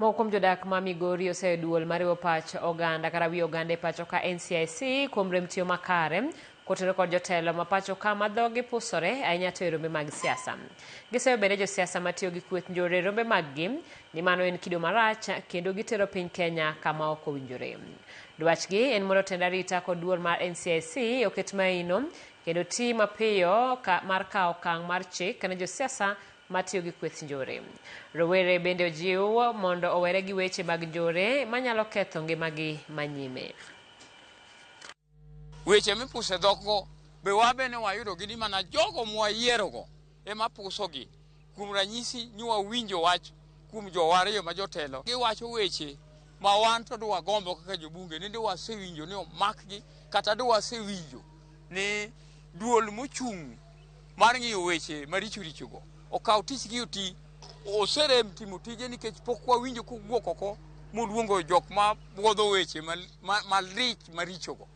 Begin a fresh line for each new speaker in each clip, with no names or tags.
Moko kuom jodak ma Migori oseduol mariwo pach oganda kata wi oganda e pacho ka NCIC kuom rem tiyo makare kotenore kod jotelo ma pacho ka ma dhogi pusore ahinya to e rombe mag siasa. Giseyo bende josiasa matiyo gi kweth njore e rombe mag-gi ni mano en kido marach kendo gitero piny Kenya kama ok owinjore. Dwachgi en mondo tend arita kod duol mar NCIC oket maino kendo ti mapiyo mar kawo okang' mar chik ne josiasa matiyo gi kweth njore. Rowere bende ojiw mondo owere gi weche mag njore manyalo ketho ngimagi manyime.
Weche mipuse dhokgo be wabe ne wayudo gi ni mana jogo mwayierogo ema pusogi. Kuom ranyisi ni wawinjo wach kuom jowariyo ma jotelo giwacho weche ma wan to dwa gombo kaka jobunge ni wasewinjo ni omakgi kata wasewinjo ni duol mochung' mar ng'iyo weche maricho richogo okaw tichgi oti oserem timo tije nikech pok wawinjo kowuok oko moluongo jok ma buodho weche malich marichogo.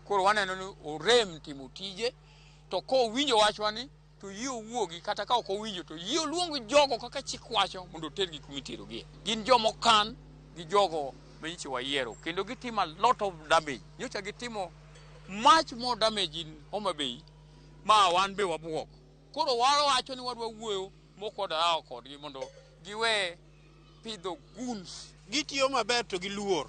Koro waneno ni orem timo tije to kowinjo wachwani to yie owuogi kata ka ok owinjo to yie oluong jogo kaka chik wacho mondo otergi kuma iterogie. Gin jomo kan gi jogo manyiche wayiero kendo gitimo a lot of damage. Nyocha gitimo much more damage in Homa Bay ma wan be wabuok. Koro wawacho ni wadwa wuoyo mokoda kodgi mondo giwe pidho goons.
Gitiyo maber to giluor.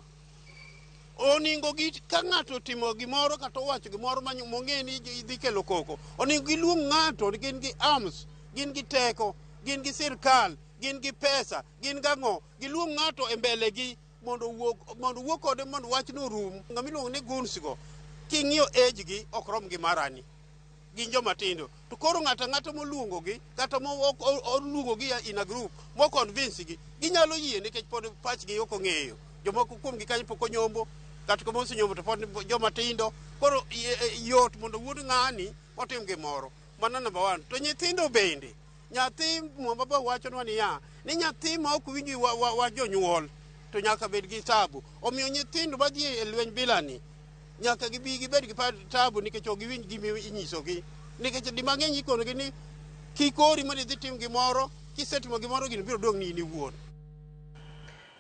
Oningo ka ng'ato timo gimoro kata owacho gimoro mong'e ni idhi kelo koko, oningo giluong ng'ato, gin gi arms, gin gi teko, gin gi sirkal, gin gi pesa, gin gang'o, giluong ng'ato e mbele gi mondo wuok kode mondo wachno rum. Ng'ama iluongo ni goons go king'iyo age gi ok rom gi marani, gin joma tindo. To koro ng'ato moluongo gi kata oluongo gi in a group mo convince gi ginyalo yie nikech pod pachgi ok ong'eyo. Jomoko kuom gi kanyo pok onyombo kata komo osenyombo to pod joma tindo. Koro yot mondo wuod ng'ani otim gimoro. Mano number 1. To nyithindo bende, nyathi Mwamba wachonwa ni nyathi ma ok winji wa jonyuol to nyaka bed gi tabu. Omiyo nyithindo madhi e lweny bilani nyaka gibed gi tabu nikech ok giwinj gima inyisogi. Nikech di mang'eny ikonogi ni kikori mondo idhi tim gimoro, kisetimo gimoro gino biro dong' ni in iwuon.